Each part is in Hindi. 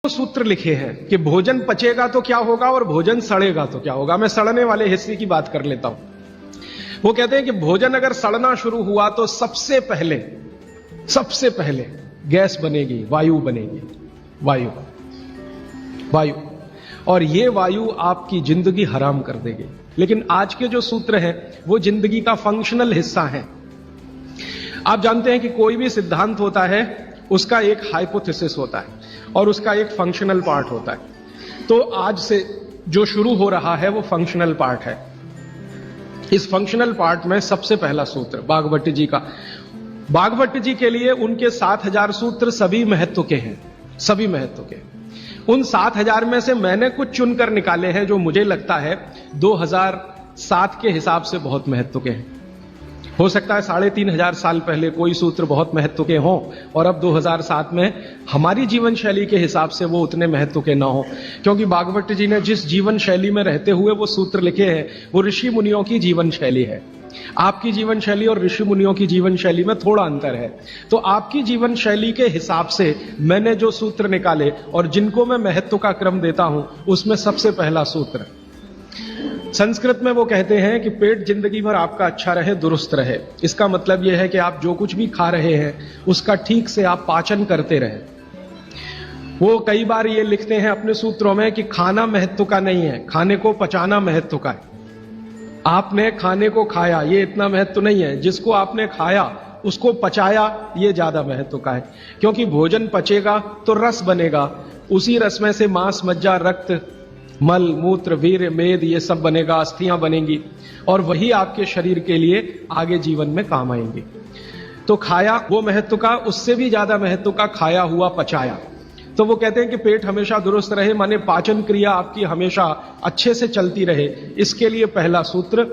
सूत्र लिखे हैं कि भोजन पचेगा तो क्या होगा और भोजन सड़ेगा तो क्या होगा। मैं सड़ने वाले हिस्से की बात कर लेता हूं। वो कहते हैं कि भोजन अगर सड़ना शुरू हुआ तो सबसे पहले गैस बनेगी, वायु बनेगी, वायु। और ये वायु आपकी जिंदगी हराम कर देगी। लेकिन आज के जो सूत्र हैं वो जिंदगी का फंक्शनल हिस्सा है। आप जानते हैं कि कोई भी सिद्धांत होता है उसका एक हाइपोथेसिस होता है और उसका एक फंक्शनल पार्ट होता है। तो आज से जो शुरू हो रहा है वो फंक्शनल पार्ट है। इस फंक्शनल पार्ट में सबसे पहला सूत्र भागवत जी का। भागवत जी के लिए उनके 7000 सूत्र सभी महत्व के हैं, सभी महत्व के। उन 7000 में से मैंने कुछ चुनकर निकाले हैं जो मुझे लगता है 2007 के हिसाब से बहुत महत्व के हैं। हो सकता है 3500 साल पहले कोई सूत्र बहुत महत्व के हों और अब 2007 में हमारी जीवन शैली के हिसाब से वो उतने महत्व के ना हो, क्योंकि भागवत जी ने जिस जीवन शैली में रहते हुए वो सूत्र लिखे हैं वो ऋषि मुनियों की जीवन शैली है। आपकी जीवन शैली और ऋषि मुनियों की जीवन शैली में थोड़ा अंतर है। तो आपकी जीवन शैली के हिसाब से मैंने जो सूत्र निकाले और जिनको मैं महत्व का क्रम देता हूं उसमें सबसे पहला सूत्र, संस्कृत में वो कहते हैं कि पेट जिंदगी भर आपका अच्छा रहे, दुरुस्त रहे। इसका मतलब यह है कि आप जो कुछ भी खा रहे हैं उसका ठीक से आप पाचन करते रहे। वो कई बार ये लिखते हैं अपने सूत्रों में कि खाना महत्व का नहीं है, खाने को पचाना महत्व का है। आपने खाने को खाया ये इतना महत्व नहीं है, जिसको आपने खाया उसको पचाया ये ज्यादा महत्व का है। क्योंकि भोजन पचेगा तो रस बनेगा, उसी रस में से मांस, मज्जा, रक्त, मल, मूत्र, वीर्य, मेद ये सब बनेगा, अस्थियां बनेंगी और वही आपके शरीर के लिए आगे जीवन में काम आएंगे। तो खाया वो महत्व का, उससे भी ज्यादा महत्व का खाया हुआ पचाया। तो वो कहते हैं कि पेट हमेशा दुरुस्त रहे, माने पाचन क्रिया आपकी हमेशा अच्छे से चलती रहे। इसके लिए पहला सूत्र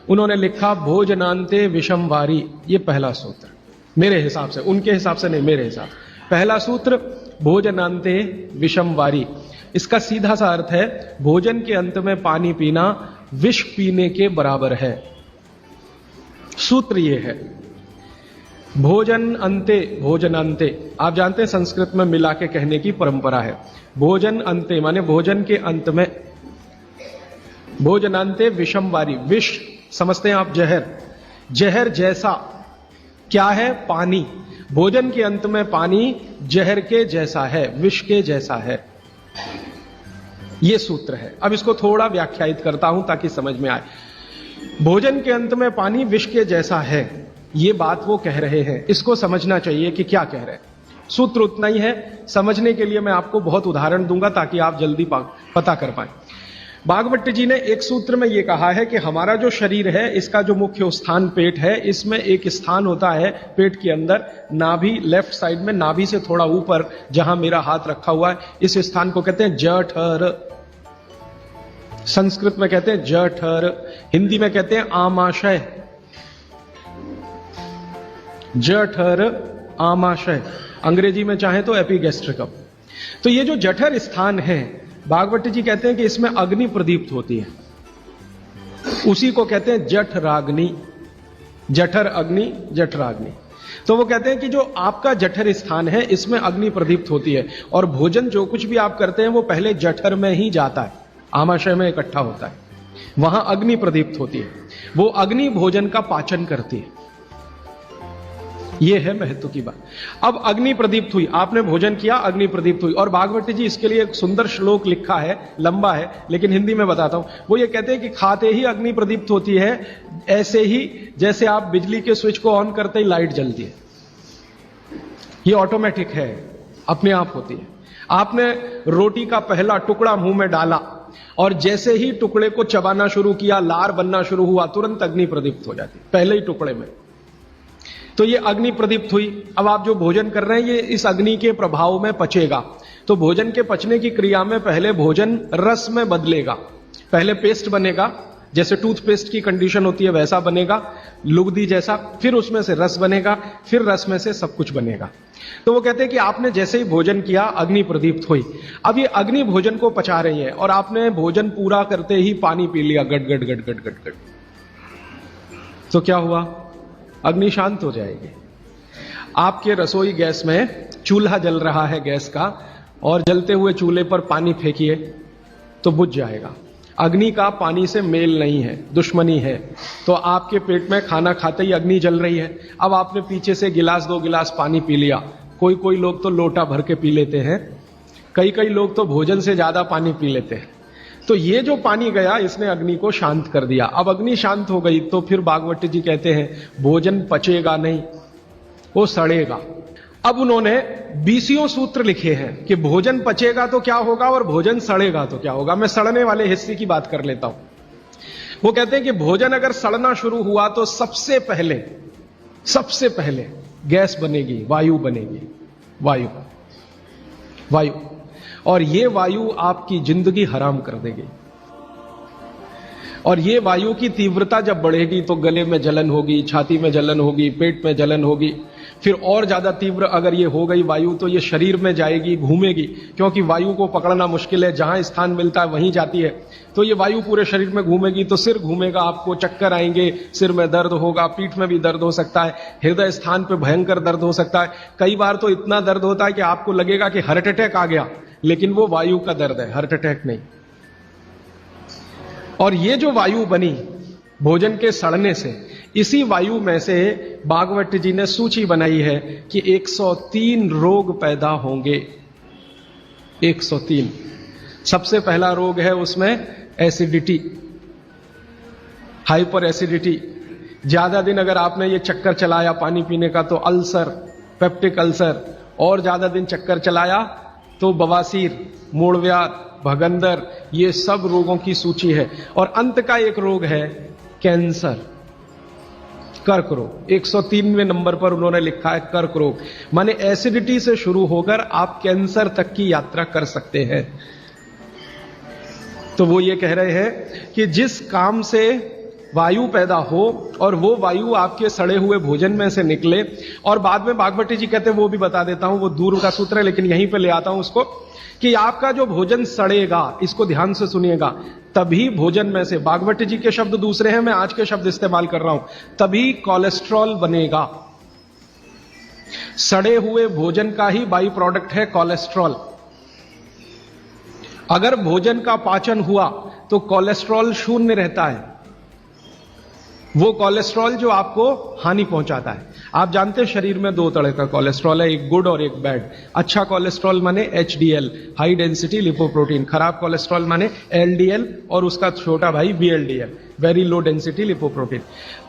उन्होंने लिखा भोजनांते विषम वारी। ये पहला सूत्र मेरे हिसाब से, उनके हिसाब से नहीं, मेरे हिसाब। पहला सूत्र भोजनांते विषम वारी। इसका सीधा सा अर्थ है भोजन के अंत में पानी पीना विष पीने के बराबर है। सूत्र यह है भोजन अंते, भोजनांते। आप जानते हैं संस्कृत में मिला के कहने की परंपरा है। भोजन अंते माने भोजन के अंत में, भोजनांते विषम वारी। विष समझते हैं आप, जहर। जहर जैसा क्या है? पानी। भोजन के अंत में पानी जहर के जैसा है, विष के जैसा है। यह सूत्र है। अब इसको थोड़ा व्याख्यायित करता हूं ताकि समझ में आए। भोजन के अंत में पानी विष के जैसा है, यह बात वो कह रहे हैं। इसको समझना चाहिए कि क्या कह रहे हैं। सूत्र उतना ही है, समझने के लिए मैं आपको बहुत उदाहरण दूंगा ताकि आप जल्दी पता कर पाए। भागवत जी ने एक सूत्र में यह कहा है कि हमारा जो शरीर है इसका जो मुख्य स्थान पेट है, इसमें एक स्थान होता है पेट के अंदर, नाभि, लेफ्ट साइड में, नाभि से थोड़ा ऊपर जहां मेरा हाथ रखा हुआ है, इस स्थान को कहते हैं जठर। संस्कृत में कहते हैं जठर, हिंदी में कहते हैं आमाशय। जठर, आमाशय, अंग्रेजी में चाहे तो एपिगैस्ट्रिकम। तो ये जो जठर स्थान है, भागवत जी कहते हैं कि इसमें अग्नि प्रदीप्त होती है, उसी को कहते हैं जठराग्नि। जठर अग्नि, जठराग्नि। तो वो कहते हैं कि जो आपका जठर स्थान है इसमें अग्नि प्रदीप्त होती है और भोजन जो कुछ भी आप करते हैं वो पहले जठर में ही जाता है, आमाशय में इकट्ठा होता है, वहां अग्नि प्रदीप्त होती है। वो अग्नि भोजन का पाचन करती है। यह है महत्व की बात। अब अग्नि प्रदीप्त हुई, आपने भोजन किया, अग्नि प्रदीप्त हुई। और भागवत जी इसके लिए एक सुंदर श्लोक लिखा है, लंबा है लेकिन हिंदी में बताता हूं। वो ये कहते हैं कि खाते ही अग्नि प्रदीप्त होती है, ऐसे ही जैसे आप बिजली के स्विच को ऑन करते ही लाइट जलती है। ये ऑटोमेटिक है, अपने आप होती है। आपने रोटी का पहला टुकड़ा मुंह में डाला और जैसे ही टुकड़े को चबाना शुरू किया, लार बनना शुरू हुआ, तुरंत अग्नि प्रदीप्त हो जाती, पहले ही टुकड़े में। तो ये अग्नि प्रदीप्त हुई। अब आप जो भोजन कर रहे हैं ये इस अग्नि के प्रभाव में पचेगा। तो भोजन के पचने की क्रिया में पहले भोजन रस में बदलेगा। पहले पेस्ट बनेगा, जैसे टूथपेस्ट की कंडीशन होती है वैसा बनेगा, लुगदी जैसा। फिर उसमें से रस बनेगा, फिर रस में से सब कुछ बनेगा। तो वो कहते हैं कि आपने जैसे ही भोजन किया अग्नि प्रदीप्त हुई। अब ये अग्नि भोजन को पचा रही है और आपने भोजन पूरा करते ही पानी पी लिया, गट गट गट गट गट गट। तो क्या हुआ? अग्नि शांत हो जाएगी। आपके रसोई गैस में चूल्हा जल रहा है गैस का, और जलते हुए चूल्हे पर पानी फेंकिए तो बुझ जाएगा। अग्नि का पानी से मेल नहीं है, दुश्मनी है। तो आपके पेट में खाना खाते ही अग्नि जल रही है, अब आपने पीछे से गिलास 2 गिलास पानी पी लिया, कोई लोग तो लोटा भर के पी लेते हैं, कई लोग तो भोजन से ज्यादा पानी पी लेते हैं। तो ये जो पानी गया इसने अग्नि को शांत कर दिया। अब अग्नि शांत हो गई तो फिर भागवत जी कहते हैं भोजन पचेगा नहीं, वो सड़ेगा। अब उन्होंने 20 सूत्र लिखे हैं कि भोजन पचेगा तो क्या होगा और भोजन सड़ेगा तो क्या होगा। मैं सड़ने वाले हिस्से की बात कर लेता हूं। वो कहते हैं कि भोजन अगर सड़ना शुरू हुआ तो सबसे पहले गैस बनेगी, वायु बनेगी, वायु। और ये वायु आपकी जिंदगी हराम कर देगी। और ये वायु की तीव्रता जब बढ़ेगी तो गले में जलन होगी, छाती में जलन होगी, पेट में जलन होगी। फिर और ज्यादा तीव्र अगर ये हो गई वायु तो ये शरीर में जाएगी, घूमेगी, क्योंकि वायु को पकड़ना मुश्किल है, जहां स्थान मिलता है वहीं जाती है। तो ये वायु पूरे शरीर में घूमेगी तो सिर घूमेगा, आपको चक्कर आएंगे, सिर में दर्द होगा, पीठ में भी दर्द हो सकता है, हृदय स्थान पे भयंकर दर्द हो सकता है। कई बार तो इतना दर्द होता है कि आपको लगेगा कि हार्ट अटैक आ गया, लेकिन वो वायु का दर्द है, हार्ट अटैक नहीं। और ये जो वायु बनी भोजन के सड़ने से, इसी वायु में से भागवत जी ने सूची बनाई है कि 103 रोग पैदा होंगे। 103। सबसे पहला रोग है उसमें एसिडिटी, हाइपर एसिडिटी। ज्यादा दिन अगर आपने ये चक्कर चलाया पानी पीने का तो अल्सर, पेप्टिक अल्सर, और ज्यादा दिन चक्कर चलाया तो बवासीर, मूढ़व्याध, भगंदर, ये सब रोगों की सूची है। और अंत का एक रोग है कैंसर, कर्क रोग। 103वें नंबर पर उन्होंने लिखा है कर्क रोग। माने एसिडिटी से शुरू होकर आप कैंसर तक की यात्रा कर सकते हैं। तो वो ये कह रहे हैं कि जिस काम से वायु पैदा हो और वो वायु आपके सड़े हुए भोजन में से निकले, और बाद में भागवती जी कहते हैं, वो भी बता देता हूं, वो दूर का सूत्र है लेकिन यहीं पे ले आता हूं उसको, कि आपका जो भोजन सड़ेगा, इसको ध्यान से सुनिएगा, तभी भोजन में से, भागवती जी के शब्द दूसरे हैं, मैं आज के शब्द इस्तेमाल कर रहा हूं, तभी कोलेस्ट्रॉल बनेगा। सड़े हुए भोजन का ही बाई प्रोडक्ट है कोलेस्ट्रॉल। अगर भोजन का पाचन हुआ तो कोलेस्ट्रॉल शून्य रहता है, वो कोलेस्ट्रॉल जो आपको हानि पहुंचाता है। आप जानते हैं शरीर में 2 तरह का कोलेस्ट्रॉल है, एक गुड और एक बैड। अच्छा कोलेस्ट्रॉल माने HDL, हाई डेंसिटी लिपोप्रोटीन। खराब कोलेस्ट्रॉल माने LDL और उसका छोटा भाई VLDL, very low density lipoprotein.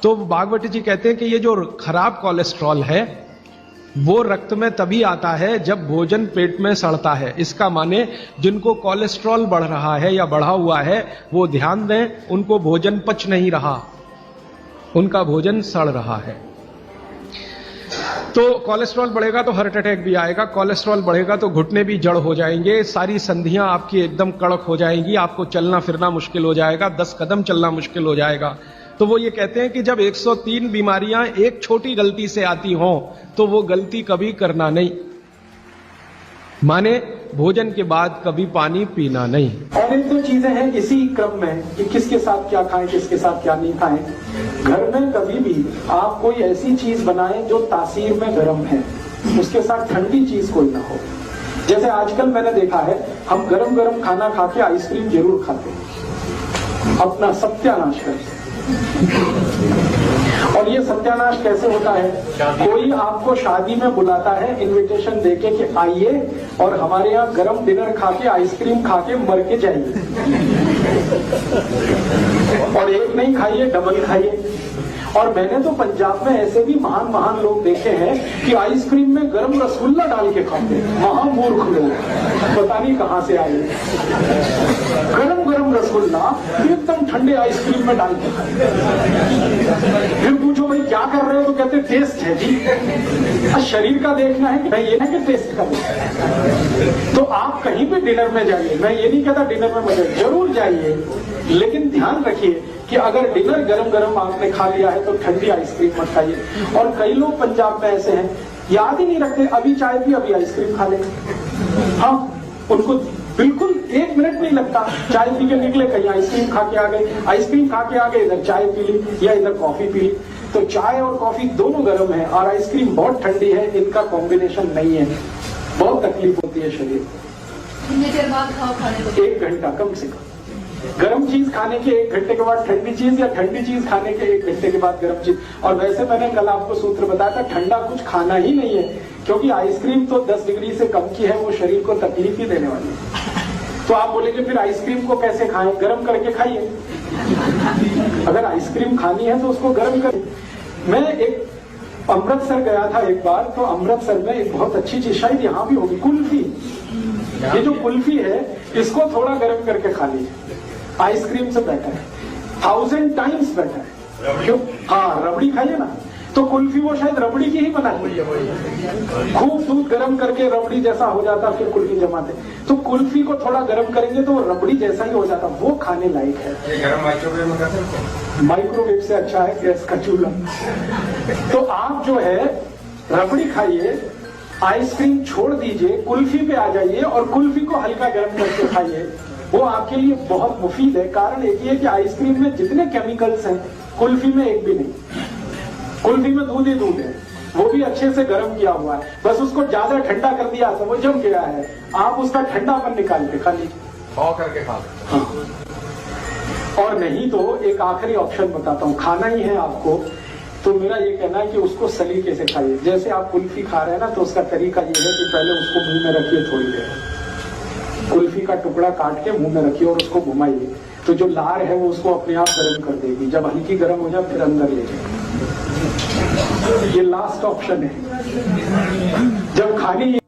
तो भागवती जी कहते हैं कि ये जो खराब कोलेस्ट्रॉल है वो रक्त में तभी आता है जब भोजन पेट में सड़ता है। इसका माने जिनको कोलेस्ट्रॉल बढ़ रहा है या बढ़ा हुआ है वो ध्यान दें, उनको भोजन पच नहीं रहा, उनका भोजन सड़ रहा है। तो कोलेस्ट्रॉल बढ़ेगा तो हार्ट अटैक भी आएगा, कोलेस्ट्रॉल बढ़ेगा तो घुटने भी जड़ हो जाएंगे, सारी संधियां आपकी एकदम कड़क हो जाएंगी, आपको चलना फिरना मुश्किल हो जाएगा, 10 कदम चलना मुश्किल हो जाएगा। तो वो ये कहते हैं कि जब 103 बीमारियां एक छोटी गलती से आती हों तो वो गलती कभी करना नहीं, माने भोजन के बाद कभी पानी पीना नहीं। और एक 2 चीजें हैं इसी क्रम में कि किसके साथ क्या खाएं, किसके साथ क्या नहीं खाएं। घर में कभी भी आप कोई ऐसी चीज बनाएं जो तासीर में गर्म है, उसके साथ ठंडी चीज कोई ना हो। जैसे आजकल मैंने देखा है, हम गरम गरम खाना खा के आइसक्रीम जरूर खाते हैं, अपना सत्यानाश करते हैं। और ये सत्यानाश कैसे होता है? कोई आपको शादी में बुलाता है इनविटेशन देके कि आइए और हमारे यहाँ गरम डिनर खा के आइसक्रीम खा के मर के जाइए, और एक नहीं खाइए, डबल खाइए। और मैंने तो पंजाब में ऐसे भी महान महान लोग देखे हैं कि आइसक्रीम में गरम रसगुल्ला डाल के खाते हैं। महामूर्ख लोग, पता नहीं कहां से आए। गरम गरम रसगुल्ला एकदम ठंडे आइसक्रीम में डाल के खाते। फिर पूछो भाई क्या कर रहे हो, तो कहते टेस्ट है जी। शरीर का देखना है कि भाई ये नहीं कि टेस्ट का देखना। तो आप कहीं भी डिनर में जाइए, मैं ये नहीं कहता डिनर में मजे, जरूर जाइए, लेकिन ध्यान रखिए कि अगर डिनर गरम गरम आपने खा लिया है तो ठंडी आइसक्रीम मत खाइए। और कई लोग पंजाब में ऐसे हैं, याद ही नहीं रखते, अभी चाय पी अभी आइसक्रीम खा ले। हाँ, उनको बिल्कुल 1 मिनट नहीं लगता, चाय पी के निकले कहीं आइसक्रीम खा के आ गए, आइसक्रीम खा के आ गए, इधर चाय पी ली या इधर कॉफी पी ली। तो चाय और कॉफी दोनों गर्म है और आइसक्रीम बहुत ठंडी है, इनका कॉम्बिनेशन नहीं है, बहुत तकलीफ होती है शरीर। कितनी देर बाद खाओ खाने को? 1 घंटा कम से कम। गर्म चीज खाने के 1 घंटे के बाद ठंडी चीज, या ठंडी चीज खाने के 1 घंटे के बाद गर्म चीज। और वैसे मैंने कल आपको सूत्र बताया था, ठंडा कुछ खाना ही नहीं है, क्योंकि आइसक्रीम तो 10 डिग्री से कम की है, वो शरीर को तकलीफ ही देने वाली है। तो आप बोलेंगे फिर आइसक्रीम को कैसे खाएं? गर्म करके खाइए। अगर आइसक्रीम खानी है तो उसको गर्म करें। मैं एक अमृतसर गया था एक बार, तो अमृतसर में एक बहुत अच्छी चीज, शायद यहाँ भी होगी, कुल्फी। ये जो कुल्फी है, इसको थोड़ा गर्म करके खा लीजिए, आइसक्रीम से बेटर है, 1000 टाइम्स बेटर है। क्यों? हाँ, रबड़ी खाइए ना, तो कुल्फी वो शायद रबड़ी की ही बनाई है, खूब दूध गर्म करके रबड़ी जैसा हो जाता, फिर कुल्फी जमाते। तो कुल्फी को थोड़ा गर्म करेंगे तो वो रबड़ी जैसा ही हो जाता, वो खाने लायक है। ये गरम माइक्रोवेव में कर सकते हैं? माइक्रोवेव से अच्छा है गैस का चूल्हा। तो आप जो है रबड़ी खाइए, आइसक्रीम छोड़ दीजिए, कुल्फी पे आ जाइए और कुल्फी को हल्का गर्म करके खाइए, वो आपके लिए बहुत मुफीद है। कारण एक ही है कि आइसक्रीम में जितने केमिकल्स हैं, कुल्फी में एक भी नहीं। कुल्फी में दूध ही दूध है, वो भी अच्छे से गर्म किया हुआ है, बस उसको ज्यादा ठंडा कर दिया तो वो जम गया है। आप उसका ठंडापन निकाल के खा लीजिए, पाव करके खा सकते हैं। हाँ। और नहीं तो एक आखिरी ऑप्शन बताता हूँ, खाना ही है आपको, तो मेरा ये कहना है कि उसको सलीके से खाइए। जैसे आप कुल्फी खा रहे हैं ना, तो उसका तरीका ये है कि पहले उसको मुंह में रखिए, थोड़ी देर कुल्फी का टुकड़ा काट के मुंह में रखिए और उसको घुमाइए, तो जो लार है वो उसको अपने आप गर्म कर देगी। जब हल्की गर्म हो जाए फिर अंदर ले जाए। ये लास्ट ऑप्शन है। जब खानी